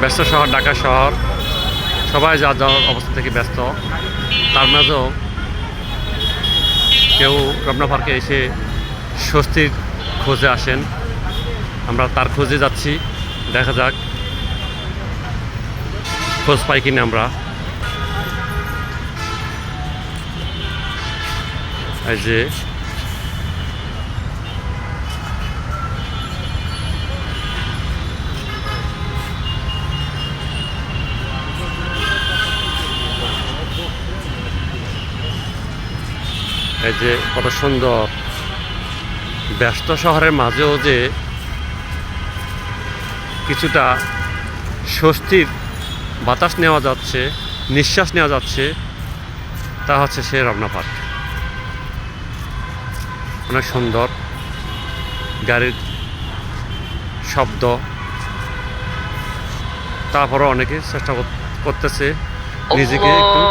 ব্যস্ত শহর, ঢাকা শহর, সবাই যার যার অবস্থা থেকে ব্যস্ত। তার মাঝেও কেউ রমনা পার্কে এসে স্বস্তির খোঁজে আসেন। আমরা তার খোঁজে যাচ্ছি, দেখা যাক খোঁজ পাই কিনা আমরা। এই যে কত সুন্দর, ব্যস্ত শহরের মাঝেও যে কিছুটা স্বস্তির বাতাস নেওয়া যাচ্ছে, নিঃশ্বাস নেওয়া যাচ্ছে, তা হচ্ছে সে রমনা পার্ক। অনেক সুন্দর গাড়ির শব্দ, তারপরও অনেকে চেষ্টা করতেছে নিজেকে একটু